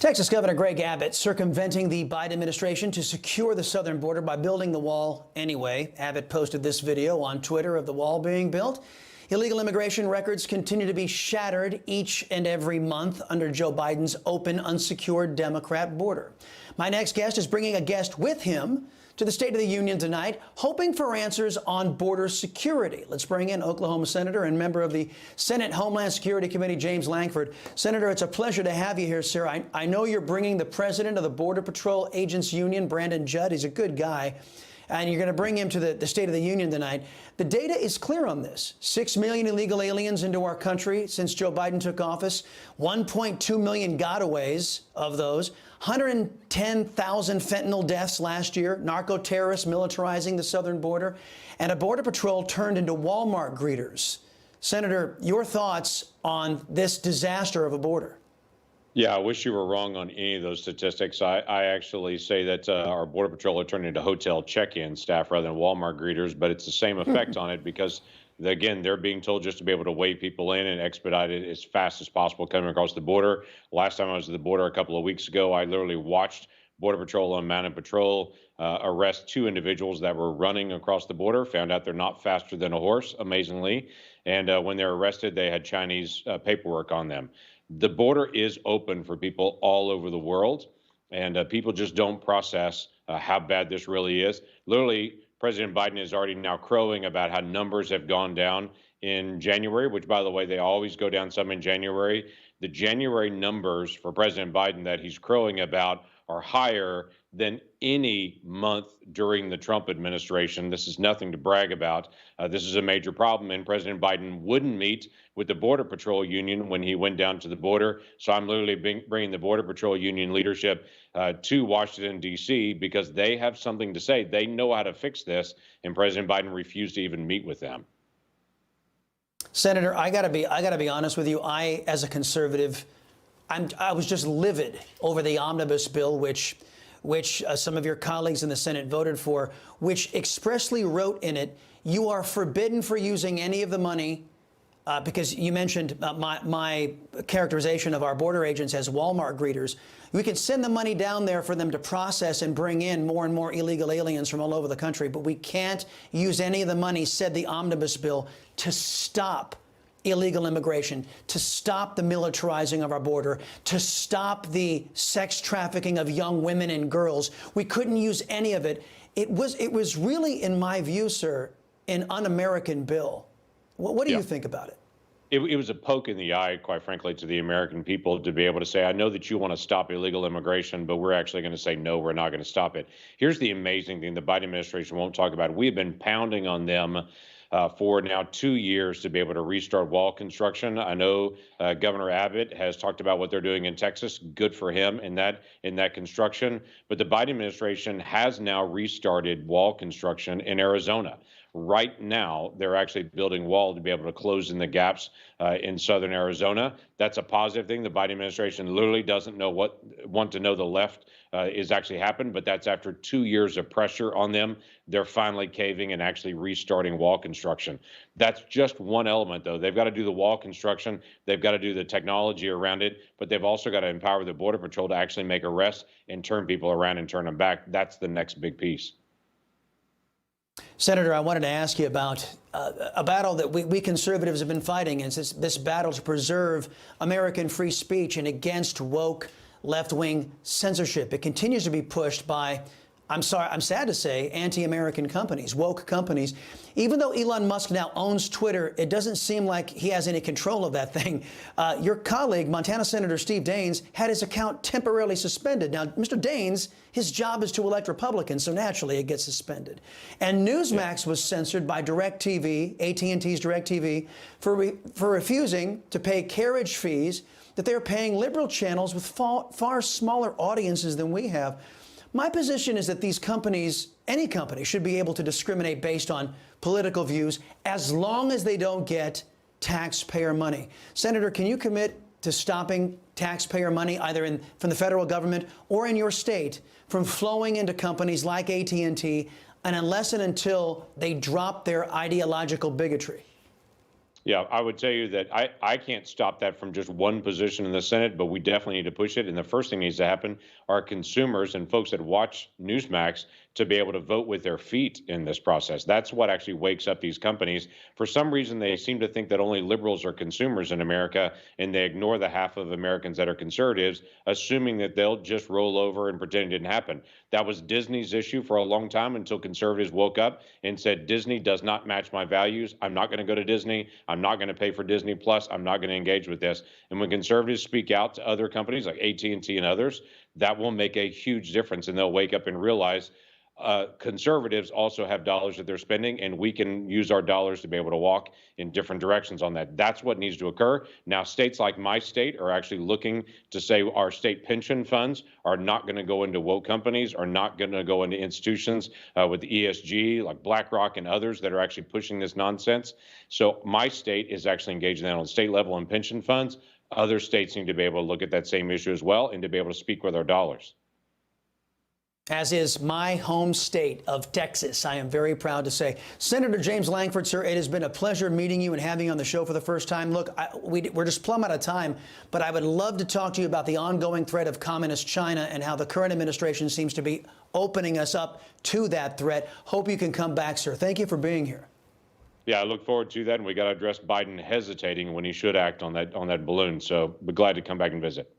Texas Governor Greg Abbott circumventing the Biden administration to secure the southern border by building the wall anyway. Abbott posted this video on Twitter of the wall being built. Illegal immigration records continue to be shattered each and every month under Joe Biden's open, unsecured Democrat border. My next guest is bringing a guest with him to the State of the Union tonight, hoping for answers on border security. Let's bring in Oklahoma Senator and member of the Senate Homeland Security Committee, James Lankford. Senator, it's a pleasure to have you here, sir. I know you're bringing the president of the Border Patrol Agents Union, Brandon Judd. He's a good guy. And you're going to bring him to the State of the Union tonight. The data is clear on this. 6 million illegal aliens into our country since Joe Biden took office. 1.2 million gotaways of those. 110,000 fentanyl deaths last year. Narco-terrorists militarizing the southern border. And a Border Patrol turned into Walmart greeters. Senator, your thoughts on this disaster of a border? Yeah, I wish you were wrong on any of those statistics. I actually say that our Border Patrol are turning into hotel check-in staff rather than Walmart greeters, but it's the same effect on it because, again, they're being told just to be able to wave people in and expedite it as fast as possible coming across the border. Last time I was at the border a couple of weeks ago, I literally watched Border Patrol on mounted patrol arrest 2 individuals that were running across the border, found out they're not faster than a horse, amazingly. And when they're arrested, they had Chinese paperwork on them. The border is open for people all over the world, and people just don't process how bad this really is. Literally, President Biden is already now crowing about how numbers have gone down in January, which, by the way, they always go down some in January. The January numbers for President Biden that he's crowing about are higher than any month during the Trump administration. This is nothing to brag about. This is a major problem, and President Biden wouldn't meet with the Border Patrol Union when he went down to the border. So I'm literally bringing the Border Patrol Union leadership to Washington, D.C., because they have something to say. They know how to fix this, and President Biden refused to even meet with them. Senator, I gotta be honest with you. I, as a conservative, I was just livid over the omnibus bill, which some of your colleagues in the Senate voted for, which expressly wrote in it, you are forbidden for using any of the money, because you mentioned my characterization of our border agents as Walmart greeters. We can send the money down there for them to process and bring in more and more illegal aliens from all over the country, but we can't use any of the money, said the omnibus bill, to stop illegal immigration, to stop the militarizing of our border, to stop the sex trafficking of young women and girls. We couldn't use any of it. It was really, in my view, sir, an un-American bill. What do you think about it? It was a poke in the eye, quite frankly, to the American people to be able to say, I know that you want to stop illegal immigration, but we're actually going to say, no, we're not going to stop it. Here's the amazing thing the Biden administration won't talk about. We've been pounding on them for now 2 years to be able to restart wall construction. I know Governor Abbott has talked about what they're doing in Texas. Good for him in that construction. But the Biden administration has now restarted wall construction in Arizona. Right now, they're actually building wall to be able to close in the gaps in southern Arizona. That's a positive thing. The Biden administration literally doesn't want to know the left is actually happened, but that's after 2 years of pressure on them. They're finally caving and actually restarting wall construction. That's just one element, though. They've got to do the wall construction. They've got to do the technology around it, but they've also got to empower the Border Patrol to actually make arrests and turn people around and turn them back. That's the next big piece. Senator, I wanted to ask you about a battle that we conservatives have been fighting, and it's this battle to preserve American free speech and against woke left-wing censorship. It continues to be pushed by, I'm sad to say, anti-American companies, woke companies. Even though Elon Musk now owns Twitter, it doesn't seem like he has any control of that thing. Your colleague, Montana Senator Steve Daines, had his account temporarily suspended. Now, Mr. Daines, his job is to elect Republicans, so naturally it gets suspended. And Newsmax was censored by DirecTV, AT&T's DirecTV, for refusing to pay carriage fees that they're paying liberal channels with far smaller audiences than we have. My position is that these companies, any company, should be able to discriminate based on political views as long as they don't get taxpayer money. Senator, can you commit to stopping taxpayer money either from the federal government or in your state from flowing into companies like AT&T, and unless and until they drop their ideological bigotry? Yeah, I would tell you that I can't stop that from just one position in the Senate, but we definitely need to push it. And the first thing needs to happen are consumers and folks that watch Newsmax to be able to vote with their feet in this process. That's what actually wakes up these companies. For some reason, they seem to think that only liberals are consumers in America, and they ignore the half of Americans that are conservatives, assuming that they'll just roll over and pretend it didn't happen. That was Disney's issue for a long time until conservatives woke up and said, Disney does not match my values. I'm not going to go to Disney. I'm not going to pay for Disney Plus. I'm not going to engage with this. And when conservatives speak out to other companies like AT&T and others, that will make a huge difference. And they'll wake up and realize conservatives also have dollars that they're spending, and we can use our dollars to be able to walk in different directions on that. That's what needs to occur. Now, states like my state are actually looking to say our state pension funds are not going to go into woke companies, are not going to go into institutions with the ESG like BlackRock and others that are actually pushing this nonsense. So my state is actually engaging that on the state level in pension funds. Other states need to be able to look at that same issue as well and to be able to speak with our dollars. As is my home state of Texas, I am very proud to say. Senator James Lankford, sir, it has been a pleasure meeting you and having you on the show for the first time. Look, we're just plumb out of time, but I would love to talk to you about the ongoing threat of communist China and how the current administration seems to be opening us up to that threat. Hope you can come back, sir. Thank you for being here. Yeah, I look forward to that, and we got to address Biden hesitating when he should act on that balloon. So we're glad to come back and visit.